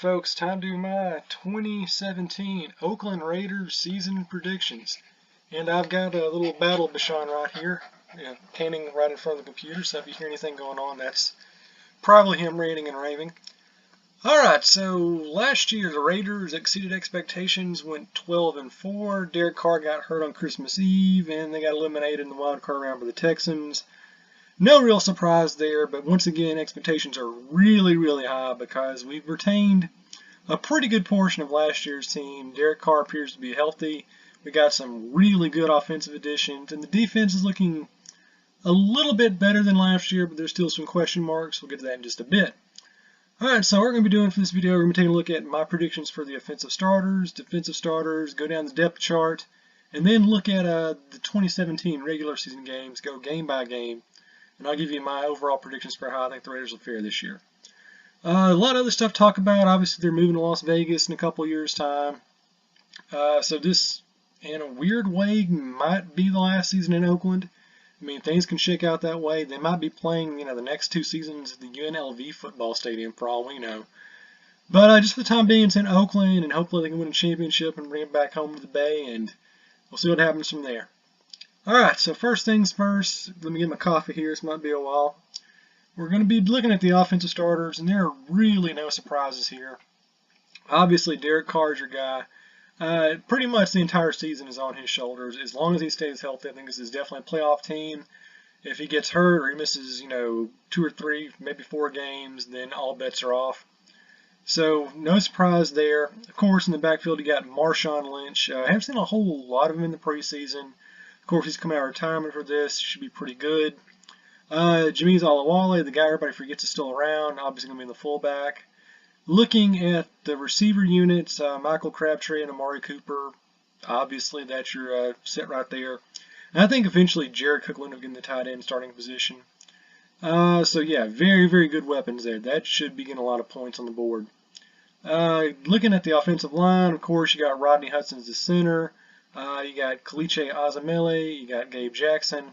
folks, time to do my 2017 Oakland Raiders season predictions. And I've got a little battle Bichon right here, painting right in front of the computer, so if you hear anything going on, that's probably him ranting and raving. Alright, so last year the Raiders exceeded expectations, went 12-4. Derek Carr got hurt on Christmas Eve, and they got eliminated in the wild card round by the Texans. No real surprise there, but once again, expectations are really, really high because we've retained a pretty good portion of last year's team. Derek Carr appears to be healthy. We got some really good offensive additions, and the defense is looking a little bit better than last year, but there's still some question marks. We'll get to that in just a bit. Alright, so what we're going to be doing for this video, we're going to take a look at my predictions for the offensive starters, defensive starters, go down the depth chart, and then look at the 2017 regular season games, go game by game. And I'll give you my overall predictions for how I think the Raiders will fare this year. A lot of other stuff to talk about. Obviously, they're moving to Las Vegas in a couple years' time. So this, in a weird way, might be the last season in Oakland. I mean, things can shake out that way. They might be playing, the next two seasons at the UNLV football stadium for all we know. But just for the time being, it's in Oakland, and hopefully they can win a championship and bring it back home to the Bay, and we'll see what happens from there. Alright, so first things first, let me get my coffee here, this might be a while. We're going to be looking at the offensive starters, and there are really no surprises here. Obviously, Derek Carr is your guy. Pretty much the entire season is on his shoulders. As long as he stays healthy, I think this is definitely a playoff team. If he gets hurt or he misses, 2 or 3, maybe 4 games, then all bets are off. So, no surprise there. Of course, in the backfield, you got Marshawn Lynch. I haven't seen a whole lot of him in the preseason. Of course, he's coming out of retirement for this. Should be pretty good. Jamiz Olawale, the guy everybody forgets is still around, obviously going to be in the fullback. Looking at the receiver units, Michael Crabtree and Amari Cooper, obviously that's your set right there. And I think eventually Jared Cook will end up getting the tight end starting position. So yeah, very, very good weapons there. That should be getting a lot of points on the board. Looking at the offensive line, of course, you got Rodney Hudson as the center. You got Kaliche Azamele, you got Gabe Jackson.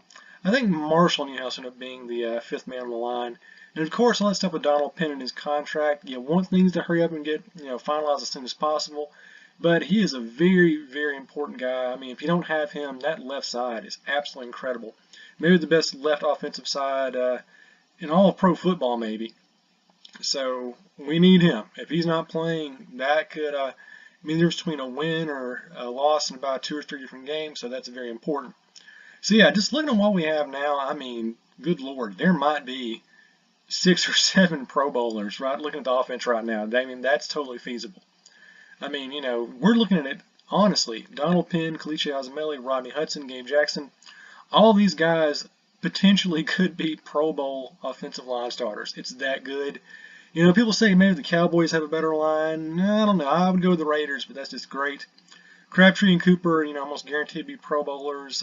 I think Marshall Newhouse ended up being the fifth man on the line. And of course, all that stuff with Donald Penn and his contract, you want things to hurry up and get finalized as soon as possible. But he is a very, very important guy. I mean, if you don't have him, that left side is absolutely incredible. Maybe the best left offensive side in all of pro football, maybe. So we need him. If he's not playing, that could mean there's between a win or a loss in about 2 or 3 different games, so that's very important. So yeah, just looking at what we have now, I mean, good Lord, there might be 6 or 7 Pro Bowlers, right? Looking at the offense right now, I mean, that's totally feasible. I mean, we're looking at it, honestly, Donald Penn, Kaliche Azamele, Rodney Hudson, Gabe Jackson, all these guys potentially could be Pro Bowl offensive line starters. It's that good. People say maybe the Cowboys have a better line. I don't know. I would go with the Raiders, but that's just great. Crabtree and Cooper, almost guaranteed to be Pro Bowlers.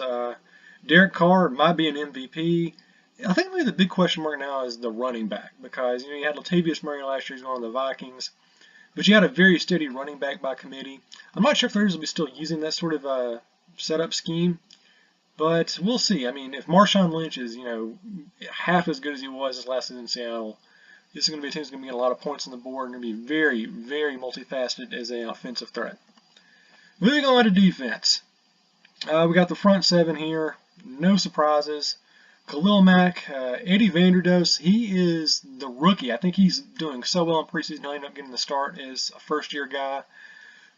Derek Carr might be an MVP. I think maybe the big question mark now is the running back because, you had Latavius Murray last year, he's going to the Vikings. But you had a very steady running back by committee. I'm not sure if the Raiders will be still using that sort of setup scheme. But we'll see. I mean, if Marshawn Lynch is, half as good as he was his last season in Seattle, this is going to be a team that's going to get a lot of points on the board and going to be very, very multifaceted as an offensive threat. Moving on to defense. We got the front 7 here. No surprises. Khalil Mack, Eddie Vanderdoes, he is the rookie. I think he's doing so well in preseason, he'll end up getting the start as a first-year guy.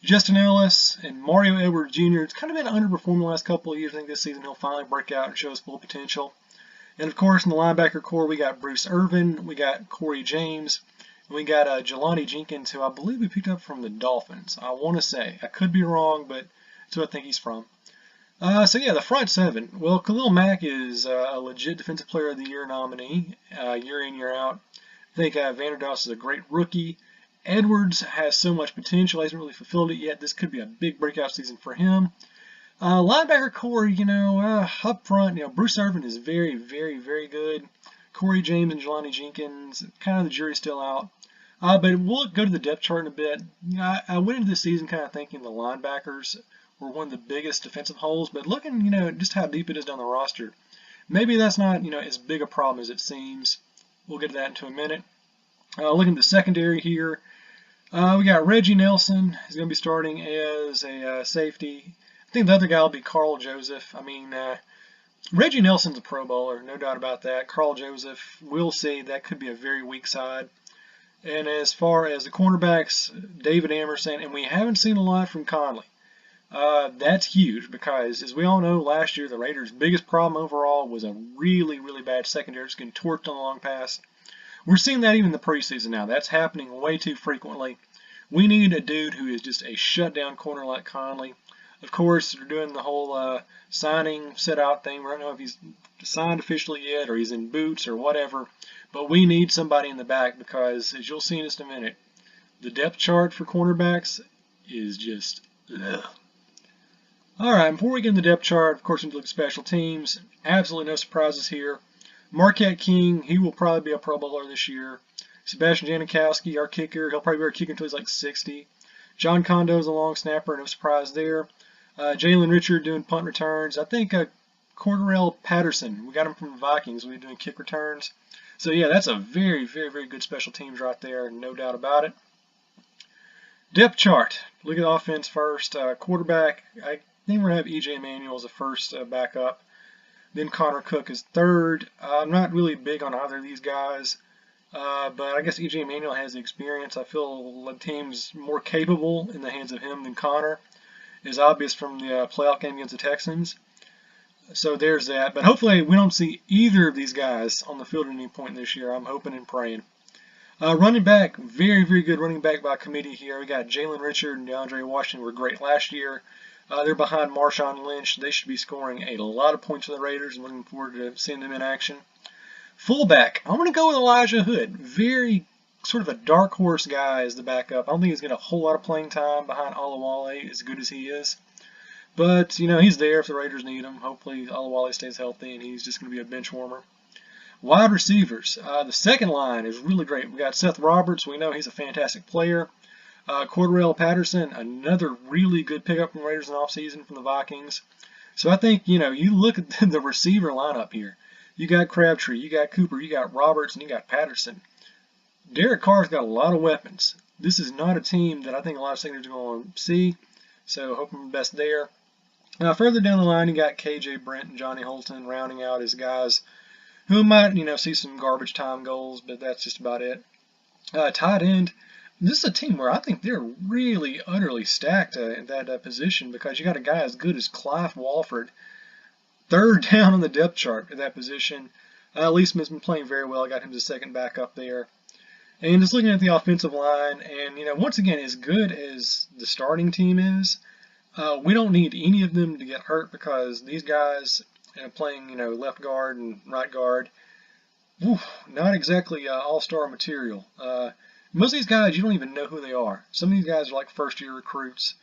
Justin Ellis and Mario Edwards Jr. It's kind of been underperforming the last couple of years. I think this season he'll finally break out and show his full potential. And of course, in the linebacker core, we got Bruce Irvin, we got Corey James, and we got Jelani Jenkins, who I believe we picked up from the Dolphins. I want to say. I could be wrong, but that's who I think he's from. So yeah, the front 7. Well, Khalil Mack is a legit Defensive Player of the Year nominee, year in, year out. I think Vanderdoes is a great rookie. Edwards has so much potential. He hasn't really fulfilled it yet. This could be a big breakout season for him. Linebacker core, up front, Bruce Irvin is very, very, very good. Corey James and Jelani Jenkins, kind of the jury's still out. But we'll go to the depth chart in a bit. I went into this season kind of thinking the linebackers were one of the biggest defensive holes, but looking, just how deep it is down the roster, maybe that's not, as big a problem as it seems. We'll get to that in a minute. Looking at the secondary here, We got Reggie Nelson. He's going to be starting as a safety. I think the other guy will be Carl Joseph. I mean, Reggie Nelson's a Pro Bowler, no doubt about that. Carl Joseph, we'll see. That could be a very weak side. And as far as the cornerbacks, David Amerson, and we haven't seen a lot from Conley. That's huge because, as we all know, last year the Raiders' biggest problem overall was a really, really bad secondary, just getting torched on the long pass. We're seeing that even in the preseason now. That's happening way too frequently. We need a dude who is just a shutdown corner like Conley. Of course, they're doing the whole signing, sit-out thing. We don't know if he's signed officially yet or he's in boots or whatever. But we need somebody in the back because, as you'll see in just a minute, the depth chart for cornerbacks is just ugh. All right, before we get in the depth chart, of course, we look at special teams. Absolutely no surprises here. Marquette King, he will probably be a Pro Bowler this year. Sebastian Janikowski, our kicker, he'll probably be our kicker until he's like 60. John Condo's a long snapper, no surprise there. Jalen Richard doing punt returns. I think Cordarrelle Patterson, we got him from the Vikings, we'll be doing kick returns. So yeah, that's a very, very, very good special teams right there, no doubt about it. Depth chart. Look at the offense first. Quarterback, I think we're going to have E.J. Manuel as the first backup. Then Connor Cook is third. I'm not really big on either of these guys, but I guess E.J. Manuel has the experience. I feel the team's more capable in the hands of him than Connor. Is obvious from the playoff game against the Texans. So there's that. But hopefully we don't see either of these guys on the field at any point this year. I'm hoping and praying. Running back, very, very good running back by committee here. We got Jalen Richard and DeAndre Washington were great last year. They're behind Marshawn Lynch. They should be scoring a lot of points for the Raiders. I'm looking forward to seeing them in action. Fullback, I'm going to go with Elijah Hood. Very sort of a dark horse guy as the backup. I don't think he's getting a whole lot of playing time behind Olawale, as good as he is. But, you know, he's there if the Raiders need him. Hopefully Olawale stays healthy and he's just going to be a bench warmer. Wide receivers. The second line is really great. We got Seth Roberts. We know he's a fantastic player. Cordarrelle Patterson, another really good pickup from the Raiders in the offseason from the Vikings. So I think, you know, you look at the receiver lineup here. You got Crabtree, you got Cooper, you got Roberts, and you got Patterson. Derek Carr's got a lot of weapons. This is not a team that I think a lot of secondary are going to see. So hoping the best there. Further down the line, you got KJ Brent and Johnny Holton rounding out as guys who might, you know, see some garbage time goals, but that's just about it. Tight end. This is a team where I think they're really, utterly stacked in that position because you got a guy as good as Clive Walford, third down on the depth chart at that position. Lee Smith's been playing very well. I got him as a second backup there. And just looking at the offensive line, and, you know, once again, as good as the starting team is, we don't need any of them to get hurt because these guys playing, you know, left guard and right guard, not exactly all-star material. Most of these guys, you don't even know who they are. Some of these guys are like first-year recruits.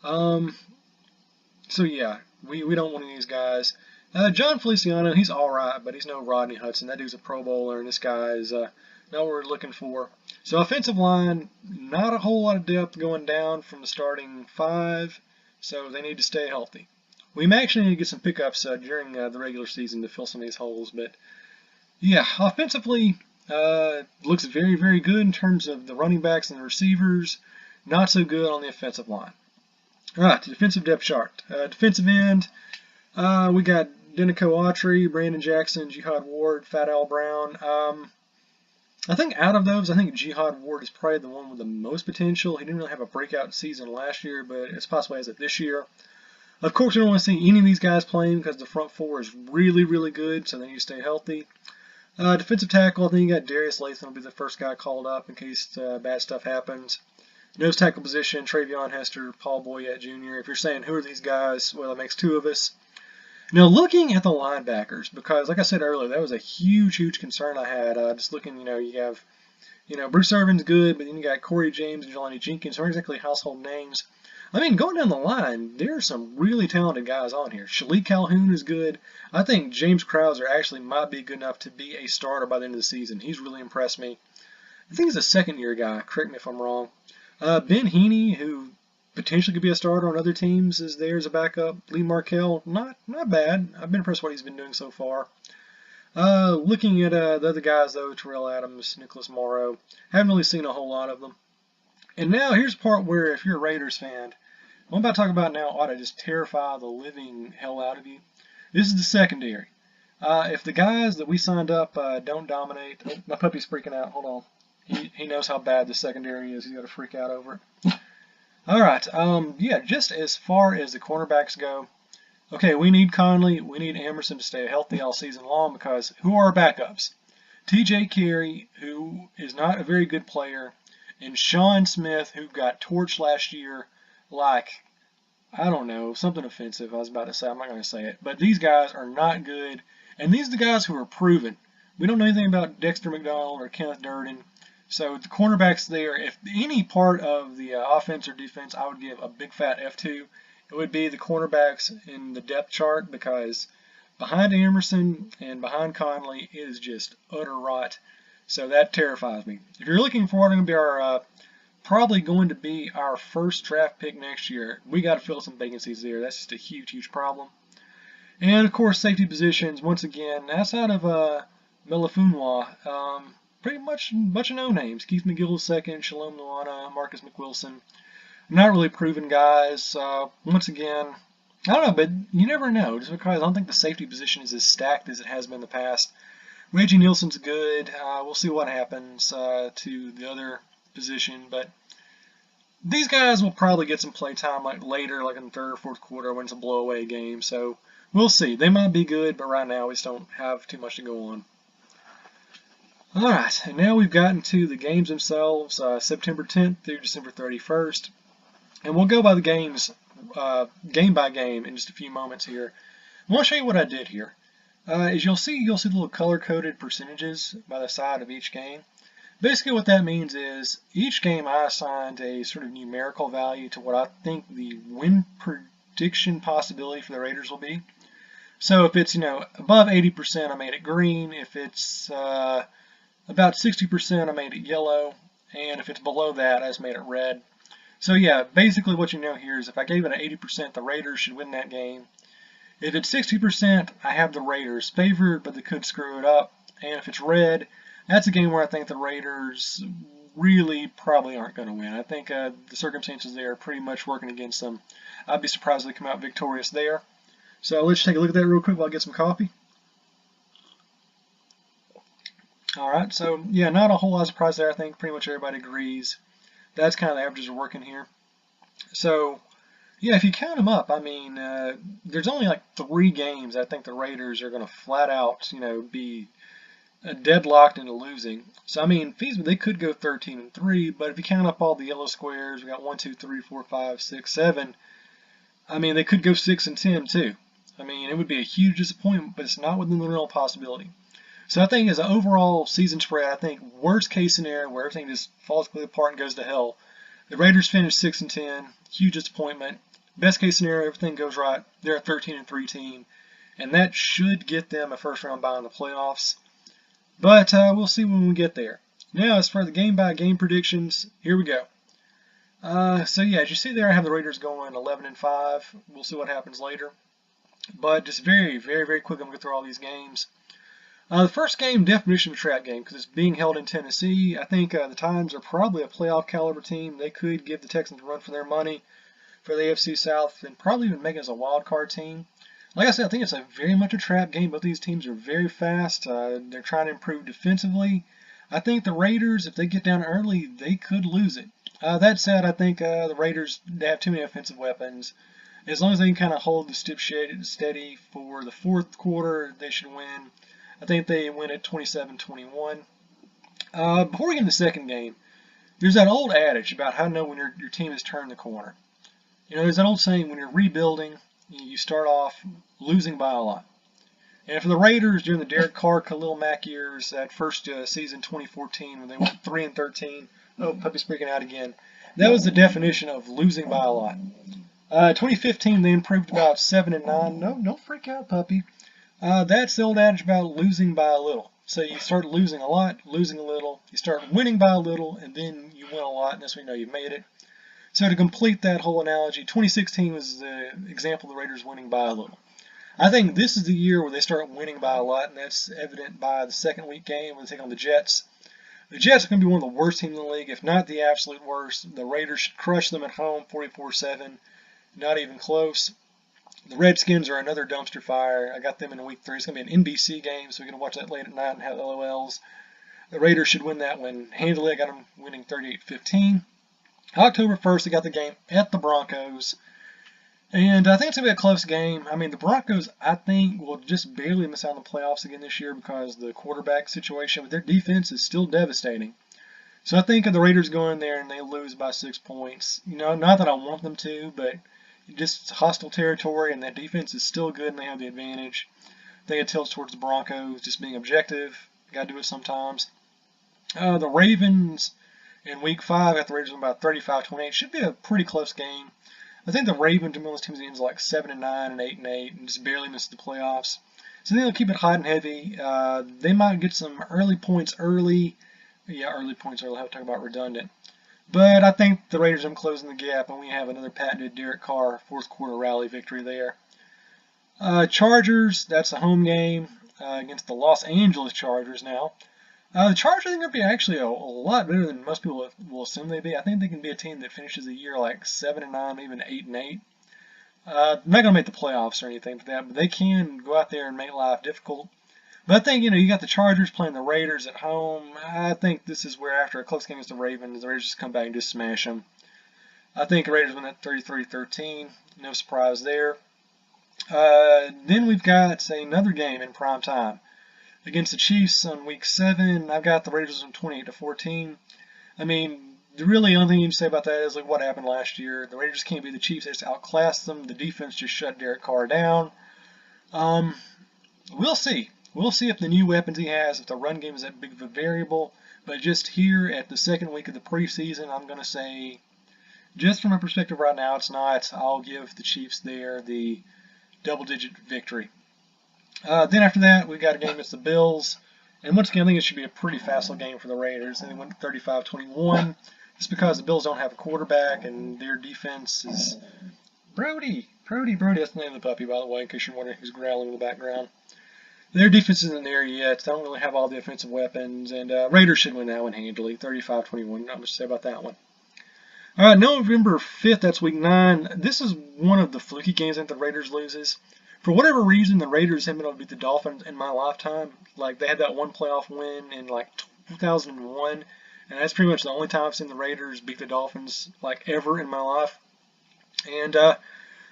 So yeah, we don't want any of these guys. John Feliciano, he's all right, but he's no Rodney Hudson. That dude's a Pro Bowler, and this guy is not what we're looking for. So offensive line, not a whole lot of depth going down from the starting five, so they need to stay healthy. We may actually need to get some pickups during the regular season to fill some of these holes, but yeah, offensively, looks very, very good in terms of the running backs and the receivers. Not so good on the offensive line. All right, defensive depth chart. Defensive end, we got Denico Autry, Brandon Jackson, Jihad Ward, Fat Al Brown. I think out of those, I think Jihad Ward is probably the one with the most potential. He didn't really have a breakout season last year, but it's possible he has it this year. Of course, we don't want to see any of these guys playing because the front four is really, really good, so they need to stay healthy. Defensive tackle, I think you got Darius Latham will be the first guy called up in case bad stuff happens. Nose tackle position, Travion Hester, Paul Boyette Jr. If you're saying who are these guys, well, that makes two of us. Now, looking at the linebackers, because like I said earlier, that was a huge, huge concern I had. Just looking, you know, you have, you know, Bruce Irvin's good, but then you got Corey James and Jelani Jenkins, who aren't exactly household names. I mean, going down the line, there are some really talented guys on here. Shalik Calhoun is good. I think James Krauser actually might be good enough to be a starter by the end of the season. He's really impressed me. I think he's a second-year guy. Correct me if I'm wrong. Ben Heaney, who potentially could be a starter on other teams, is there as a backup. Lee Markell, not bad. I've been impressed with what he's been doing so far. Looking at the other guys, though, Terrell Adams, Nicholas Morrow, haven't really seen a whole lot of them. And now here's the part where if you're a Raiders fan, what I'm about to talk about now ought to just terrify the living hell out of you. This is the secondary. If the guys that we signed up don't dominate, oh, my puppy's freaking out. Hold on. He knows how bad the secondary is. He's got to freak out over it. All right. Yeah, just as far as the cornerbacks go, okay, we need Conley. We need Emerson to stay healthy all season long because who are our backups? TJ Carey, who is not a very good player, and Sean Smith, who got torched last year like, I don't know, something offensive I was about to say. I'm not going to say it. But these guys are not good. And these are the guys who are proven. We don't know anything about Dexter McDonald or Kenneth Durden. So the cornerbacks there, if any part of the offense or defense, I would give a big fat F2. It would be the cornerbacks in the depth chart because behind Emerson and behind Conley, it is just utter rot. So that terrifies me. If you're looking for what going to be our probably going to be our first draft pick next year, we got to fill some vacancies there. That's just a huge, huge problem. And of course, safety positions. Once again, outside of Melifunwa, pretty much a bunch of no names. Keith McGill second, Shalom Luana, Marcus McWilson. Not really proven guys. Once again, I don't know, but you never know. Just because I don't think the safety position is as stacked as it has been in the past. Reggie Nielsen's good. We'll see what happens to the other position, but these guys will probably get some play time like later, like in the third or fourth quarter when it's a blow-away game. So we'll see. They might be good, but right now we just don't have too much to go on. All right, and now we've gotten to the games themselves, September 10th through December 31st. And we'll go by the games, game by game in just a few moments here. I want to show you what I did here. As you'll see the little color-coded percentages by the side of each game. Basically what that means is each game I assigned a sort of numerical value to what I think the win prediction possibility for the Raiders will be. So if it's, above 80%, I made it green. If it's about 60%, I made it yellow. And if it's below that, I just made it red. So yeah, basically what you know here is if I gave it an 80%, the Raiders should win that game. If it's 60%, I have the Raiders favored, but they could screw it up. And if it's red, that's a game where I think the Raiders really probably aren't going to win. I think the circumstances there are pretty much working against them. I'd be surprised if they come out victorious there. So let's take a look at that real quick while I get some coffee. Alright, so yeah, not a whole lot of surprise there. I think pretty much everybody agrees. That's kind of the averages are working here. So, yeah, if you count them up, I mean, there's only like 3 games I think the Raiders are going to flat out, be deadlocked into losing. So, I mean, feasibly, they could go 13-3, but if you count up all the yellow squares, we got 1, 2, 3, 4, 5, 6, 7. I mean, they could go 6-10 too. I mean, it would be a huge disappointment, but it's not within the real possibility. So I think as an overall season spread, I think worst case scenario where everything just falls completely apart and goes to hell, the Raiders finish 6-10, huge disappointment. Best case scenario, everything goes right, they're a 13-3 team, and that should get them a first round bye in the playoffs. But we'll see when we get there. Now, as for the game by game predictions, here we go. So yeah, as you see there, I have the Raiders going 11-5. We'll see what happens later. But just very, very, very quick, I'm going to go through all these games. The first game, definition of a trap game, because it's being held in Tennessee. I think the Titans are probably a playoff caliber team. They could give the Texans a run for their money for the AFC South and probably even make it as a wild card team. Like I said, I think it's very much a trap game. Both these teams are very fast. They're trying to improve defensively. I think the Raiders, if they get down early, they could lose it. That said, I think the Raiders, they have too many offensive weapons. As long as they can kind of hold the ship steady for the fourth quarter, they should win. I think they win at 27-21. Before we get into the second game, there's that old adage about how to know when your team has turned the corner. There's that old saying, when you're rebuilding, you start off losing by a lot. And for the Raiders during the Derek Carr, Khalil Mack years, that first season, 2014, when they went 3-13, oh, puppy's freaking out again. That was the definition of losing by a lot. 2015, they improved about 7-9. No, don't freak out, puppy. That's the old adage about losing by a little. So you start losing a lot, losing a little. You start winning by a little, and then you win a lot, and that's when you know you've made it. So to complete that whole analogy, 2016 was the example of the Raiders winning by a little. I think this is the year where they start winning by a lot, and that's evident by the second week game when they take on the Jets. The Jets are going to be one of the worst teams in the league, if not the absolute worst. The Raiders should crush them at home 44-7, not even close. The Redskins are another dumpster fire. I got them in week 3. It's going to be an NBC game, so we're going to watch that late at night and have LOLs. The Raiders should win that one handily. I got them winning 38-15. October 1st, I got the game at the Broncos. And I think it's going to be a close game. I mean, the Broncos, I think, will just barely miss out on the playoffs again this year because the quarterback situation, but their defense is still devastating. So I think if the Raiders go in there and they lose by 6 points, not that I want them to, but just hostile territory and that defense is still good and they have the advantage. I think it tilts towards the Broncos, just being objective. Got to do it sometimes. The Ravens in week 5 got the Raiders about 35-28. Should be a pretty close game. I think the Ravens are one of those teams that ends like 7-9 and 8-8 and just barely miss the playoffs. So they'll keep it hot and heavy. They might get some early points early. Yeah, early points early. I have to talk about redundant. But I think the Raiders are closing the gap, and we have another patented Derek Carr fourth quarter rally victory there. Chargers, that's a home game against the Los Angeles Chargers now. The Chargers are going to be actually a lot better than most people will assume they be. I think they can be a team that finishes the year like 7-9, even 8-8. They're not going to make the playoffs or anything for that, but they can go out there and make life difficult. But I think, you got the Chargers playing the Raiders at home. I think this is where, after a close game against the Ravens, the Raiders just come back and just smash them. I think the Raiders win at 33-13. No surprise there. Then we've got another game in prime time against the Chiefs on week 7. I've got the Raiders on 28-14. I mean, the really only thing you can say about that is like what happened last year. The Raiders can't beat the Chiefs. They just outclassed them. The defense just shut Derek Carr down. We'll see. We'll see if the new weapons he has, if the run game is that big of a variable. But just here at the second week of the preseason, I'm going to say, just from my perspective right now, it's not. I'll give the Chiefs there the double-digit victory. Then after that, we've got a game against the Bills. And once again, I think it should be a pretty facile game for the Raiders. They went 35-21 just because the Bills don't have a quarterback and their defense is Brody. Brody, that's the name of the puppy, by the way, in case you're wondering who's growling in the background. Their defense isn't there yet. They don't really have all the offensive weapons. And Raiders should win that one handily, 35-21. Not much to say about that one. All right, November 5th, that's week 9. This is one of the fluky games that the Raiders loses. For whatever reason, the Raiders haven't been able to beat the Dolphins in my lifetime. Like, they had that one playoff win in, like, 2001, and that's pretty much the only time I've seen the Raiders beat the Dolphins, like, ever in my life. And, I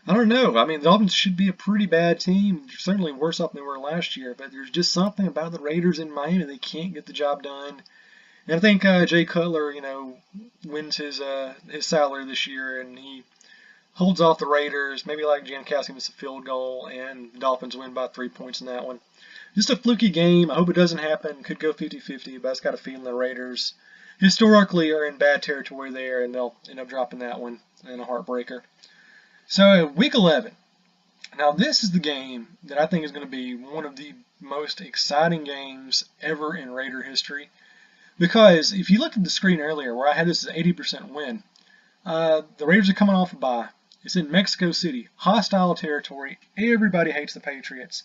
don't know. I mean, the Dolphins should be a pretty bad team. They're certainly worse off than they were last year, but there's just something about the Raiders in Miami. They can't get the job done. And I think Jay Cutler, wins his salary this year, and he holds off the Raiders. Maybe like Jankowski misses a field goal, and the Dolphins win by 3 points in that one. Just a fluky game. I hope it doesn't happen. Could go 50-50, but I've got a feeling the Raiders historically are in bad territory there, and they'll end up dropping that one in a heartbreaker. So week 11. Now this is the game that I think is going to be one of the most exciting games ever in Raider history. Because if you looked at the screen earlier where I had this as 80% win, the Raiders are coming off a bye. It's in Mexico City, hostile territory. Everybody hates the Patriots.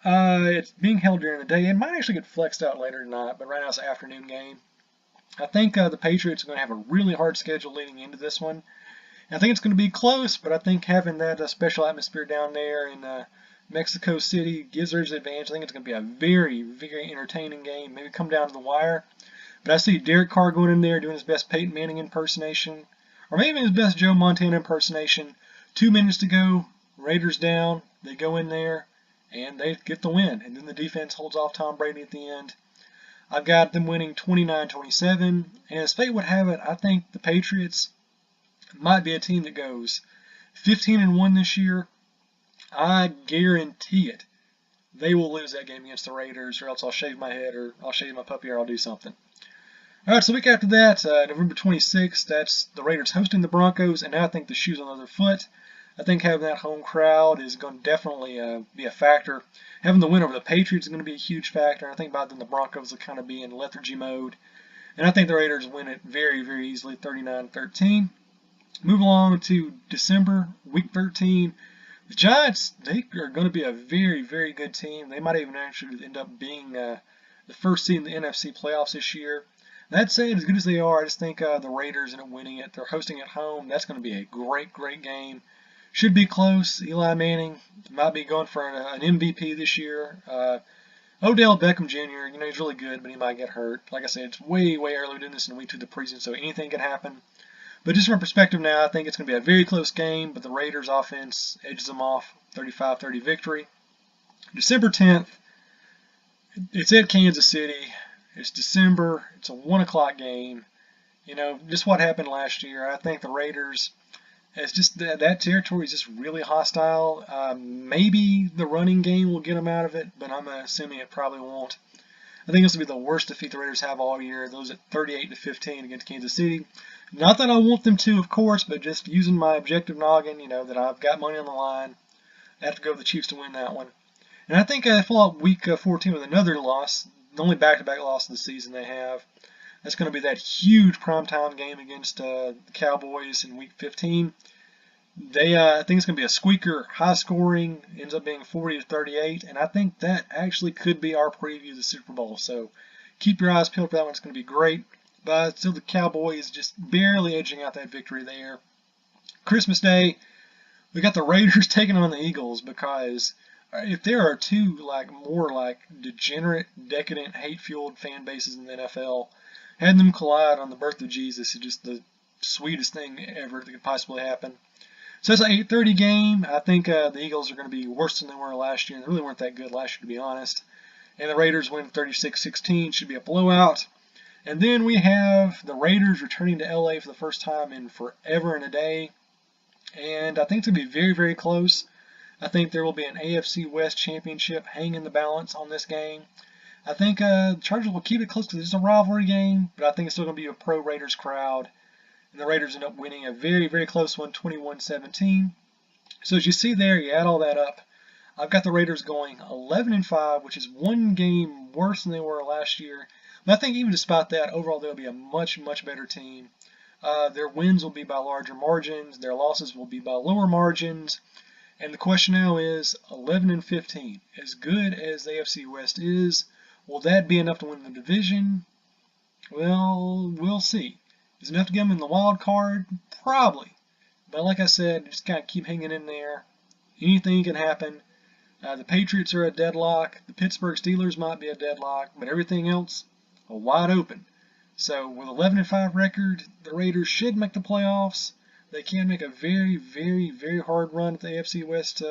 It's being held during the day. It might actually get flexed out later tonight, but right now it's an afternoon game. I think the Patriots are going to have a really hard schedule leading into this one. I think it's going to be close, but I think having that special atmosphere down there in Mexico City gives Raiders an advantage. I think it's going to be a very, very entertaining game. Maybe come down to the wire. But I see Derek Carr going in there doing his best Peyton Manning impersonation, or maybe his best Joe Montana impersonation. 2 minutes to go, Raiders down, they go in there, and they get the win. And then the defense holds off Tom Brady at the end. I've got them winning 29-27, and as fate would have it, I think the Patriots might be a team that goes 15-1 this year. I guarantee it. They will lose that game against the Raiders, or else I'll shave my head, or I'll shave my puppy, or I'll do something. All right, so the week after that, November 26th, that's the Raiders hosting the Broncos, and now I think the shoe's on the other foot. I think having that home crowd is going to definitely be a factor. Having the win over the Patriots is going to be a huge factor. I think by then the Broncos will kind of be in lethargy mode. And I think the Raiders win it very, very easily, 39-13. Move along to December, week 13. The Giants, they are going to be a very, very good team. They might even actually end up being the first seed in the NFC playoffs this year. That said, as good as they are, I just think the Raiders end up winning it. They're hosting at home. That's going to be a great, great game. Should be close. Eli Manning might be going for an MVP this year. Odell Beckham Jr., he's really good, but he might get hurt. Like I said, it's way, way early in this in week 2 of the preseason, so anything can happen. But just from perspective now, I think it's going to be a very close game, but the Raiders offense edges them off, 35-30 victory. December 10th, it's at Kansas City. It's December. It's a 1 o'clock game. Just what happened last year. I think the Raiders, it's just that territory is just really hostile. Maybe the running game will get them out of it, but I'm assuming it probably won't. I think this will be the worst defeat the Raiders have all year. Those at 38-15 against Kansas City. Not that I want them to, of course, but just using my objective noggin, that I've got money on the line. I have to go with the Chiefs to win that one. And I think I follow up week 14 with another loss, the only back-to-back loss of the season they have. That's going to be that huge primetime game against the Cowboys in week 15. I think it's going to be a squeaker, high scoring, ends up being 40-38, and I think that actually could be our preview of the Super Bowl. So keep your eyes peeled for that one. It's going to be great. But still, the Cowboys just barely edging out that victory there. Christmas Day, we got the Raiders taking on the Eagles, because if there are two more degenerate, decadent, hate-fueled fan bases in the NFL, having them collide on the birth of Jesus is just the sweetest thing ever that could possibly happen. So it's an 8:30 game. I think the Eagles are going to be worse than they were last year. They really weren't that good last year, to be honest. And the Raiders win 36-16. Should be a blowout. And then we have the Raiders returning to LA for the first time in forever and a day. And I think it's going to be very, very close. I think there will be an AFC West championship hanging in the balance on this game. I think the Chargers will keep it close because it's a rivalry game, but I think it's still going to be a pro-Raiders crowd. And the Raiders end up winning a very, very close one, 21-17. So as you see there, you add all that up. I've got the Raiders going 11-5, which is one game worse than they were last year. But I think even despite that, overall they'll be a much, much better team. Their wins will be by larger margins. Their losses will be by lower margins. And the question now is 11-15. As good as the AFC West is, will that be enough to win the division? Well, we'll see. Is it enough to get them in the wild card? Probably. But like I said, just kind of keep hanging in there. Anything can happen. The Patriots are a deadlock. The Pittsburgh Steelers might be a deadlock. But everything else, wide open. So with 11-5 record, the Raiders should make the playoffs. They can make a very, very, very hard run at the AFC West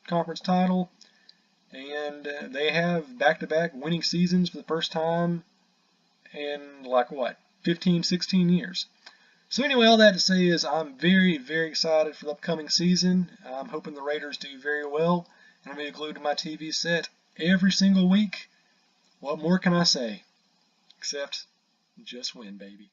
conference title. And they have back-to-back winning seasons for the first time in 15, 16 years. So anyway, all that to say is I'm very, very excited for the upcoming season. I'm hoping the Raiders do very well. And I'm going to be glued to my TV set every single week. What more can I say? Except just win, baby.